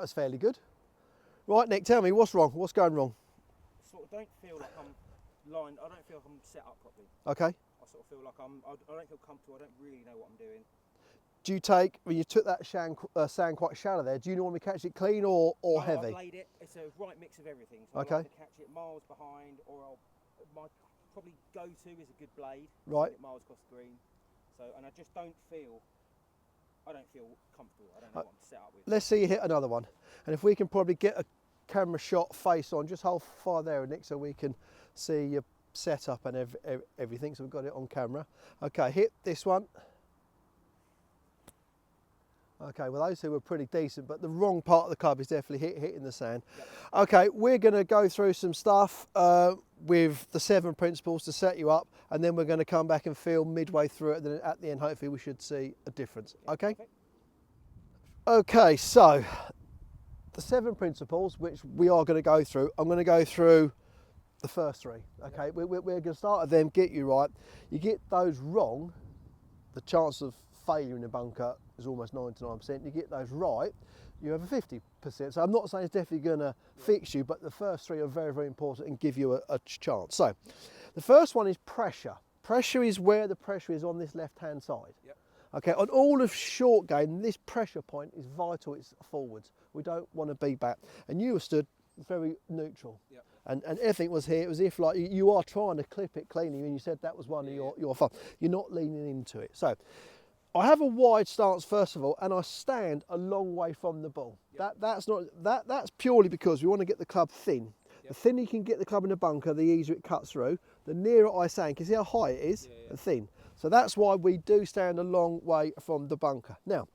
that was fairly good. Right, Nick, tell me, what's wrong? What's going wrong? Sort of don't feel like I'm lined. I don't feel like I'm set up properly. Okay. I sort of feel like I don't feel comfortable. I don't really know what I'm doing. Do you take, when you took that sand quite shallow there, do you normally catch it clean or heavy? I've laid it. It's a right mix of everything. So Okay. I like to catch it miles behind, or my probably go-to is a good blade. Right. Send it miles across the green. So, and I just don't feel. I don't feel comfortable. I don't know what I'm set up with. Let's see you hit another one. And if we can probably get a camera shot face on, just hold fire there, Nick, so we can see your setup and everything. So we've got it on camera. Okay, hit this one. Okay, well those two were pretty decent, but the wrong part of the club is definitely hitting the sand. Yep. Okay, we're going to go through some stuff with the 7 principles to set you up, and then we're going to come back and feel midway through it, and then at the end hopefully we should see a difference. Yep, okay? perfect. Okay, so the 7 principles which we are going to go through, I'm going to go through the first 3. Okay, Yep. we're going to start at them, get you right. You get those wrong, the chance of failure in the bunker is almost 99%. You get those right, you have a 50%. So I'm not saying it's definitely going to fix you, but the first 3 are very, very important and give you a chance. So the first one is pressure. Pressure is where the pressure is on this left-hand side. Yep. Okay, on all of short game, this pressure point is vital. It's forwards. We don't want to be back. And you were stood very neutral. Yep. And everything was here. It was if like you are trying to clip it cleanly, and you said that was one of your fun. You're not leaning into it. So I have a wide stance first of all, and I stand a long way from the ball. Yep. That's purely because we want to get the club thin. Yep. The thinner you can get the club in the bunker, the easier it cuts through. The nearer I stand, can you see how high it is and thin. So that's why we do stand a long way from the bunker. Now,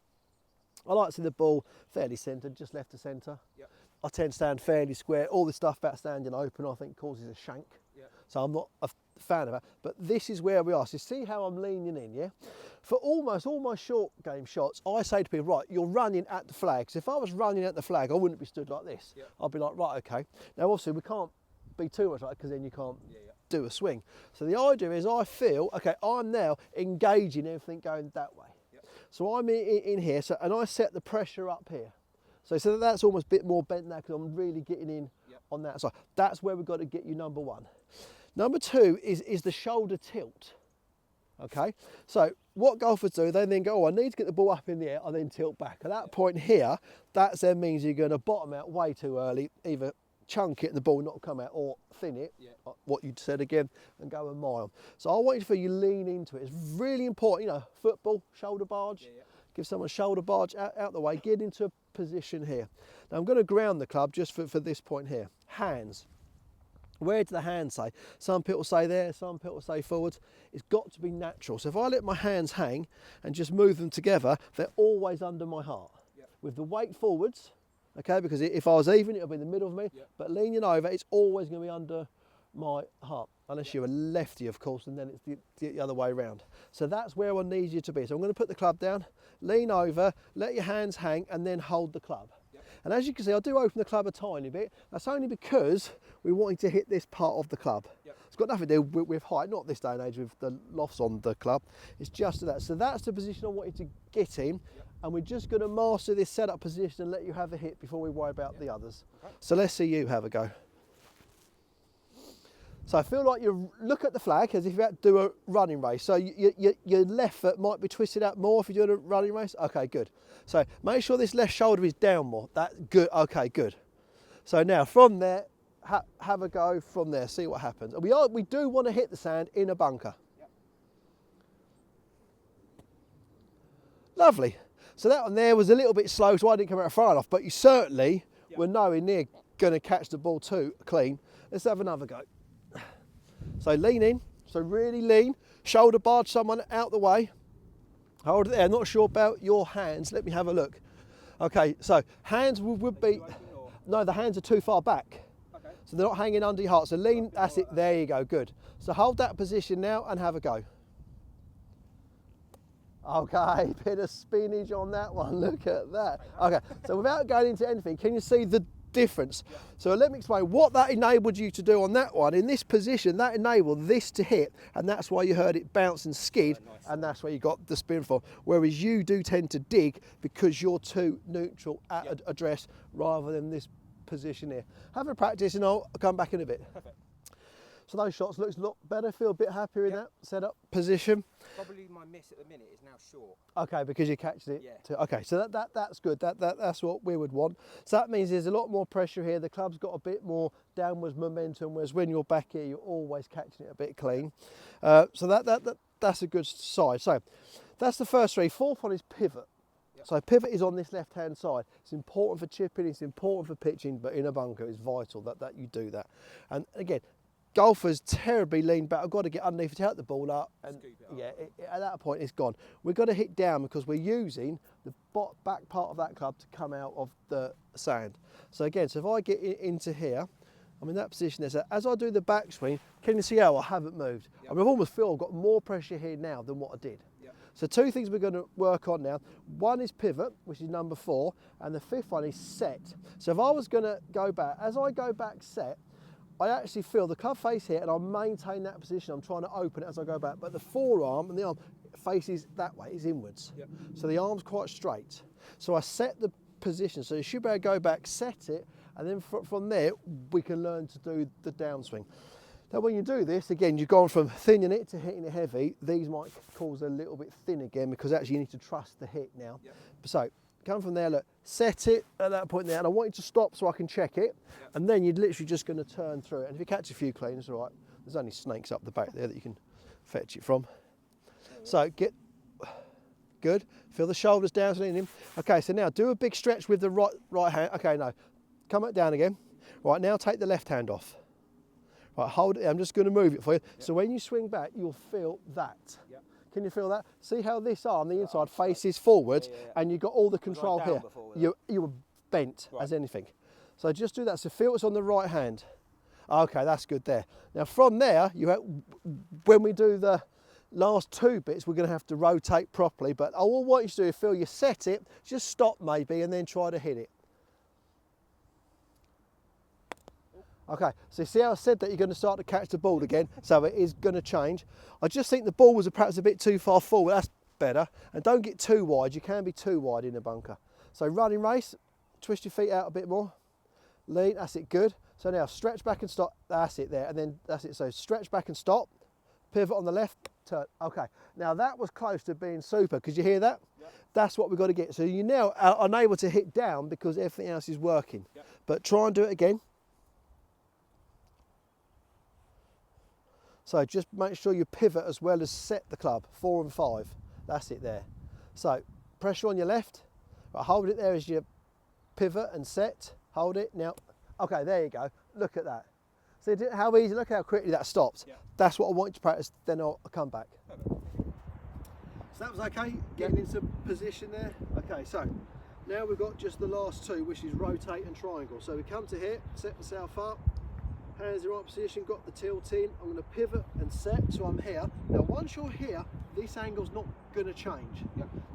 I like to see the ball fairly centred, just left to centre. Yep. I tend to stand fairly square. All this stuff about standing open I think causes a shank. Yep. So I'm not a fan of that. But this is where we are. So see how I'm leaning in, yeah? For almost all my short game shots, I say to people, right, you're running at the flag. So if I was running at the flag, I wouldn't be stood like this. Yep. I'd be like, right, okay. Now obviously we can't be too much like that because then you can't do a swing. So the idea is I feel, okay, I'm now engaging everything going that way. Yep. So I'm in here, so, and I set the pressure up here. So that's almost a bit more bent now because I'm really getting in on that side. That's where we've got to get you number 1. Number 2 is the shoulder tilt. Okay, so what golfers do, they then go, oh, I need to get the ball up in the air, I then tilt back. At that point here, that then means you're going to bottom out way too early, either chunk it and the ball not come out, or thin it, what you said again, and go a mile. So I want you to feel you lean into it. It's really important, you know, football, shoulder barge. Give someone shoulder barge out the way, get into a position here. Now I'm going to ground the club just for this point here. Hands. Where do the hands say? Some people say there, some people say forwards. It's got to be natural. So if I let my hands hang and just move them together, they're always under my heart. Yep. With the weight forwards, okay, because if I was even, it'll be in the middle of me, but leaning over, it's always going to be under my heart. Unless you're a lefty, of course, and then it's the other way around. So that's where I need you to be. So I'm going to put the club down, lean over, let your hands hang, and then hold the club. And as you can see, I do open the club a tiny bit. That's only because we wanted to hit this part of the club. It's got nothing to do with height, not this day and age with the lofts on the club. It's just that. So that's the position I wanted to get in. And we're just going to master this setup position and let you have a hit before we worry about the others. Okay. So let's see you have a go. So I feel like you look at the flag as if you had to do a running race. So your left foot might be twisted out more if you're doing a running race. Okay, good. So make sure this left shoulder is down more. That's good. Okay, good. So now from there, have a go from there. See what happens. And we do want to hit the sand in a bunker. Yep. Lovely. So that one there was a little bit slow, so I didn't come out far enough. But you certainly were nowhere near going to catch the ball too clean. Let's have another go. So lean in, so really lean, shoulder barge someone out the way. Hold it there, not sure about your hands, let me have a look. Okay, so hands would be, no, the hands are too far back. Okay. So they're not hanging under your heart, so lean, that's it, there you go, good. So hold that position now and have a go. Okay, bit of spinach on that one, look at that. Okay, so without going into anything, can you see the difference. So let me explain what that enabled you to do on that one. In this position, that enabled this to hit, and that's why you heard it bounce and skid, and that's where you got the spin from. Whereas you do tend to dig because you're too neutral at address rather than this position here. Have a practice and I'll come back in a bit. Perfect. So those shots looks a lot better, feel a bit happier in that setup position. Probably my miss at the minute is now short. Okay, because you catched it. Yeah. Okay, so that's good. That's what we would want. So that means there's a lot more pressure here. The club's got a bit more downwards momentum, whereas when you're back here, you're always catching it a bit clean. So that's a good side. So that's the first three. Fourth one is pivot. So pivot is on this left-hand side. It's important for chipping, it's important for pitching, but in a bunker, it's vital that you do that. And again, golfers terribly lean back. I've got to get underneath to help the ball up, and at that point it's gone. We've got to hit down because we're using the back part of that club to come out of the sand. So again, so if I get into here, I'm in that position there. So as I do the backswing, can you see how I haven't moved? I mean, I almost feel I've got more pressure here now than what I did. So two things we're going to work on now. One is pivot, which is number 4, and the 5th one is set. So if I was going to go back, as I go back set, I actually feel the club face here and I maintain that position. I'm trying to open it as I go back, but the forearm and the arm faces that way, is inwards. So the arm's quite straight. So I set the position. So you should be able to go back, set it, and then from there, we can learn to do the downswing. Now when you do this, again, you've gone from thinning it to hitting it heavy. These might cause a little bit thin again because actually you need to trust the hit now. So come from there, look, set it at that point there, and I want you to stop so I can check it, and then you're literally just going to turn through it. And if you catch a few clean, it's all right. There's only snakes up the back there that you can fetch it from. So get good. Feel the shoulders down to him. Okay, so now do a big stretch with the right hand. Okay, no, come back down again. Right, now take the left hand off. Right, hold it. I'm just going to move it for you. So when you swing back, you'll feel that. Can you feel that? See how this arm, the inside, faces forward, and you've got all the control here. You were bent as anything. So just do that. So feel it's on the right hand. Okay, that's good there. Now from there, when we do the last 2 bits, we're going to have to rotate properly. But all I want you to do is feel you set it, just stop maybe, and then try to hit it. Okay, so see how I said that you're going to start to catch the ball again, so it is going to change. I just think the ball was perhaps a bit too far forward, that's better. And don't get too wide, you can be too wide in a bunker. So running race, twist your feet out a bit more, lean, that's it, good. So now stretch back and stop, that's it there, and then that's it. So stretch back and stop, pivot on the left, turn. Okay, now that was close to being super, because you hear that? That's what we've got to get. So you now are unable to hit down because everything else is working. But try and do it again. So just make sure you pivot as well as set the club, 4 and 5. That's it there. So pressure on your left, right, hold it there as you pivot and set, hold it. Now, okay, there you go. Look at that. See how easy, look how quickly that stopped. That's what I want you to practice, then I'll come back. So that was okay, getting into position there. Okay, so now we've got just the last 2, which is rotate and triangle. So we come to here, set myself up. Hands in the right position, got the tilt in. I'm going to pivot and set, so I'm here. Now once you're here, this angle's not going to change.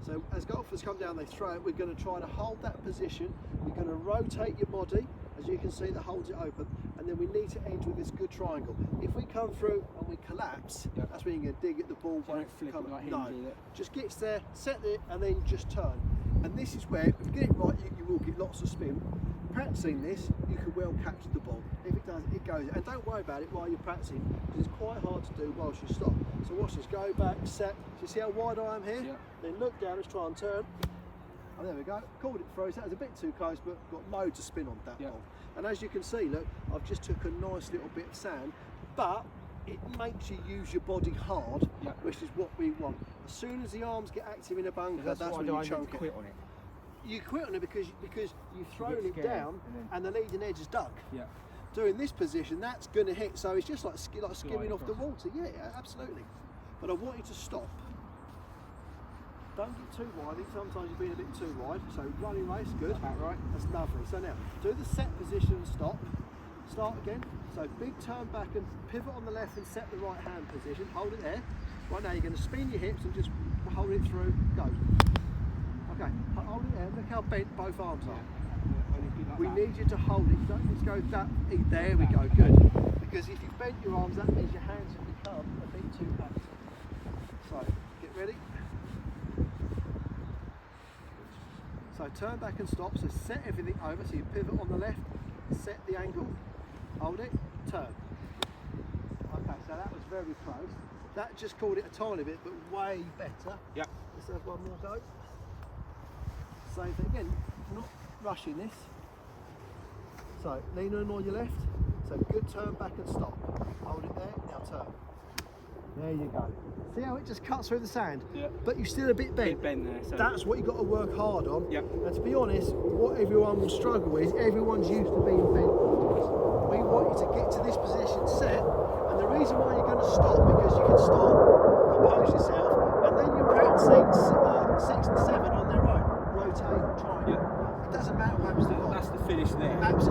So as golfers come down, they throw it, we're going to try to hold that position. You're going to rotate your body, as you can see, that holds it open, and then we need to end with this good triangle. If we come through and we collapse, that's when you're going to dig at the ball. Don't flip it like him, do you? Just gets there, set it, and then just turn. And this is where, if you get it right, you will get lots of spin. Practicing this, you can well catch the ball. If it does, it goes. And don't worry about it while you're practicing, because it's quite hard to do whilst you stop. So watch this, go back, set. So you see how wide I am here? Then look down, let's try and turn. And there we go, called it through. So that was a bit too close, but got loads of spin on that ball. And as you can see, look, I've just took a nice little bit of sand, but it makes you use your body hard, which is what we want. As soon as the arms get active in a bunker, that's when you chunk it. Quit on it. You quit on it because you've thrown it down and the leading edge is dug. Doing this position, that's going to hit, so it's just like skimming off the water. Yeah, absolutely. But I want you to stop. Don't get too wide. I think sometimes you've been a bit too wide. So running race, good. About right. That's lovely. So now, do the set position and stop. Start again. So big turn back and pivot on the left and set the right hand position. Hold it there. Right now you're going to spin your hips and just hold it through. Go. Okay, hold it there. Look how bent both arms are. like we that. need you to hold it. You don't need to go that. There we go, good. Because if you bend your arms, that means your hands have become a bit too packed. So, get ready. So turn back and stop. So set everything over. So you pivot on the left, set the angle, hold it, turn. Okay, so that was very close. That just called it a tiny bit, but way better. Yep. Let's have one more go. Same thing again, not rushing this. So lean on your left. So good turn back and stop. Hold it there, now turn. There you go. See how it just cuts through the sand? Yeah. But you're still a bit bent. Big bend there. So That's what you've got to work hard on. Yep. And to be honest, what everyone will struggle with, everyone's used to being bent afterwards. We want you to get to this position set, and the reason why you're going to stop, because you can stop, compose yourself, and then you're practicing 6 and 7 on their own. Rotate, try. Yeah. It doesn't matter what happens to the body. that's the finish there. Absolutely.